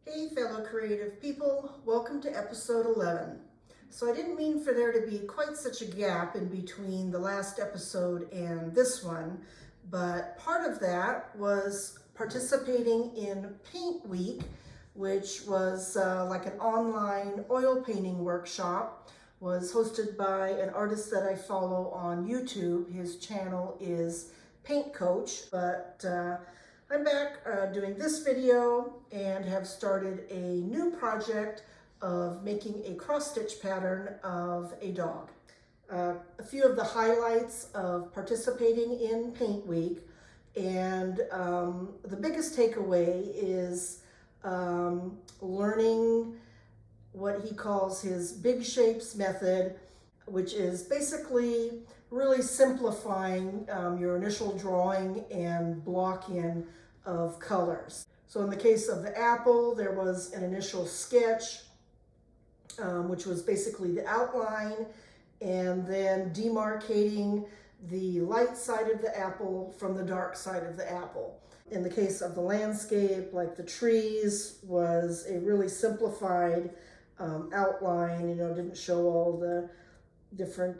Hey fellow creative people, welcome to episode 11. So I didn't mean for there to be quite such a gap in between the last episode and this one, but part of that was participating in Paint Week, which was like an online oil painting workshop, was hosted by an artist that I follow on YouTube. His channel is Paint Coach, but I'm back doing this video and have started a new project of making a cross-stitch pattern of a dog. A few of the highlights of participating in Paint Week, and the biggest takeaway is learning what he calls his big shapes method, which is basically really simplifying your initial drawing and block in of colors. So in the case of the apple, there was an initial sketch, which was basically the outline, and then demarcating the light side of the apple from the dark side of the apple. In the case of the landscape, like the trees, was a really simplified outline, didn't show all the different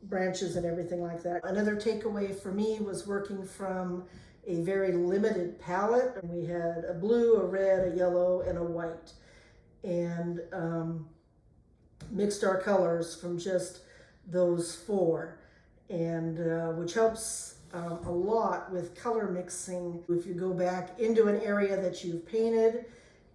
branches and everything like that. Another takeaway for me was working from a very limited palette. We had a blue, a red, a yellow, and a white, and mixed our colors from just those four, and which helps a lot with color mixing. If you go back into an area that you've painted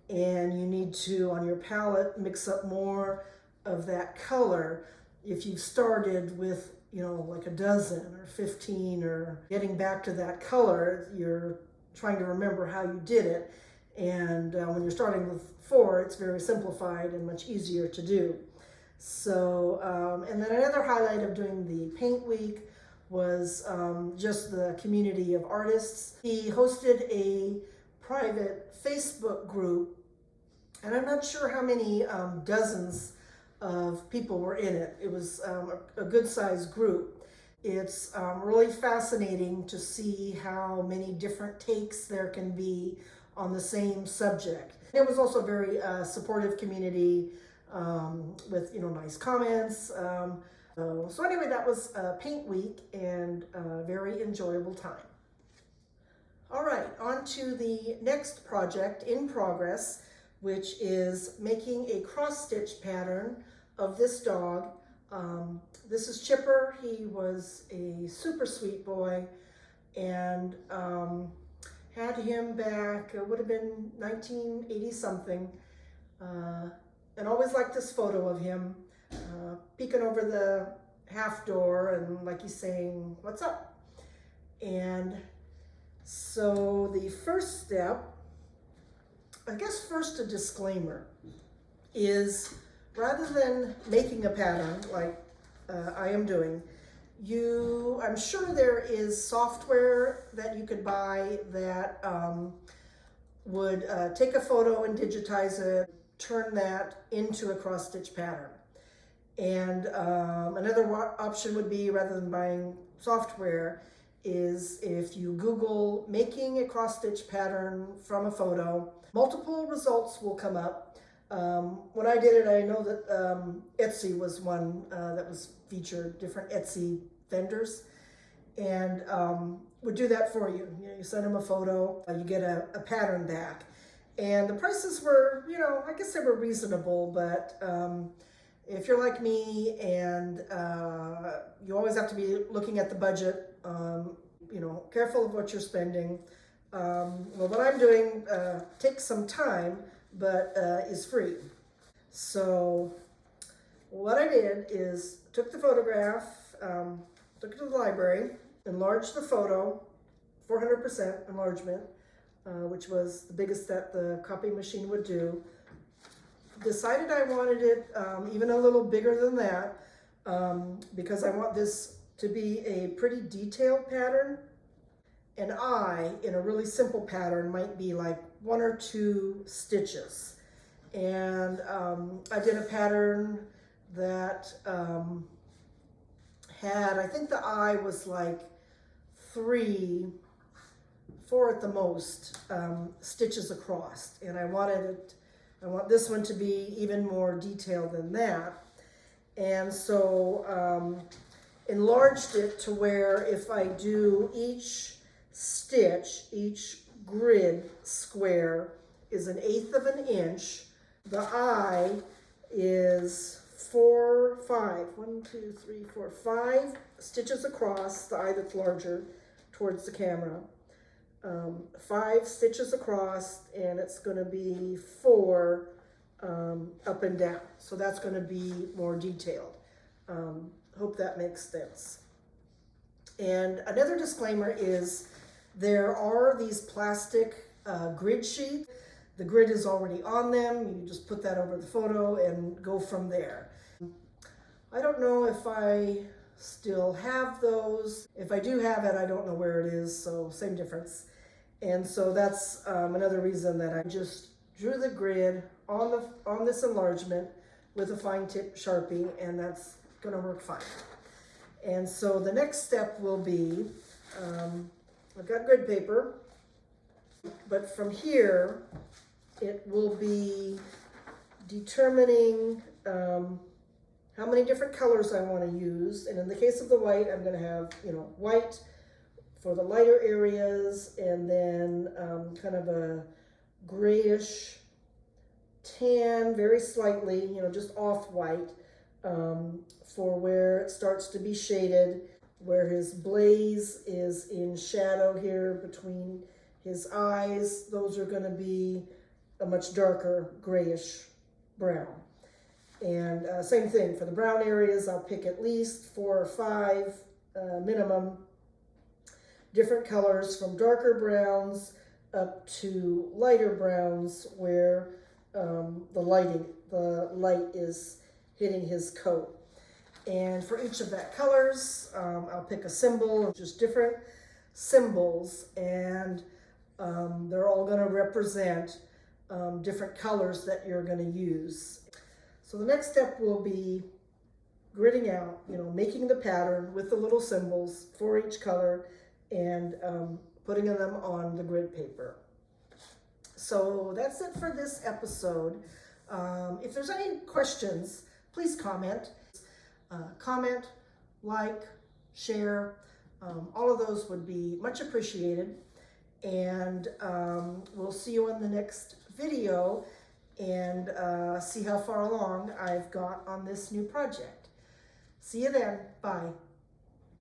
and you need to, on your palette, mix up more of that color, if you've started with, like a dozen or 15, or getting back to that color, you're trying to remember how you did it. And when you're starting with 4, it's very simplified and much easier to do. So, and then another highlight of doing the Paint Week was just the community of artists. He hosted a private Facebook group, and I'm not sure how many dozens of people were in it. It was a good-sized group. It's really fascinating to see how many different takes there can be on the same subject. It was also a very supportive community with nice comments. So anyway, that was Paint Week, and a very enjoyable time. All right, on to the next project in progress, which is making a cross-stitch pattern of this dog. This is Chipper. He was a super sweet boy, and had him back, it would have been 1980 something, and always liked this photo of him peeking over the half door and like he's saying, "What's up?" And so the first step, I guess first a disclaimer, is rather than making a pattern like I am doing, I'm sure there is software that you could buy that would take a photo and digitize it, turn that into a cross-stitch pattern. And another option would be, rather than buying software, is if you Google making a cross-stitch pattern from a photo, multiple results will come up. When I did it, I know that Etsy was one that was featured, different Etsy vendors, and would do that for you. You send them a photo, you get a pattern back. And the prices were, I guess they were reasonable, but if you're like me and you always have to be looking at the budget, careful of what you're spending. Well, what I'm doing takes some time, but is free. So what I did is took the photograph, took it to the library, enlarged the photo, 400% enlargement, which was the biggest that the copy machine would do. Decided I wanted it even a little bigger than that because I want this to be a pretty detailed pattern. An eye in a really simple pattern might be like 1 or 2 stitches. And I did a pattern that had, I think the eye was like 4 at the most stitches across, and I wanted it I want this one to be even more detailed than that. And so enlarged it to where if I do each stitch, each grid square is 1/8 of an inch. The eye is 5 stitches across, the eye that's larger towards the camera. 5 stitches across, and it's going to be 4 up and down. So that's going to be more detailed. Hope that makes sense. And another disclaimer is there are these plastic grid sheets. The grid is already on them. You just put that over the photo and go from there. I don't know if I still have those. If I do have it, I don't know where it is, so same difference. And so that's another reason that I just drew the grid on this enlargement with a fine tip Sharpie, and that's gonna work fine. And so the next step will be, I've got grid paper, but from here, it will be determining how many different colors I want to use. And in the case of the white, I'm going to have, white for the lighter areas, and then kind of a grayish tan, very slightly, just off-white, for where it starts to be shaded, where his blaze is in shadow here between his eyes. Those are going to be a much darker grayish brown. And same thing for the brown areas. I'll pick at least 4 or 5 minimum different colors, from darker browns up to lighter browns, where the light is hitting his coat. And for each of that colors, I'll pick a symbol, just different symbols, and they're all going to represent different colors that you're going to use. So the next step will be gridding out, making the pattern with the little symbols for each color, and putting them on the grid paper. So that's it for this episode. If there's any questions, please comment. Comment, like, share. All of those would be much appreciated. And we'll see you in the next video, and see how far along I've got on this new project. See you then. Bye.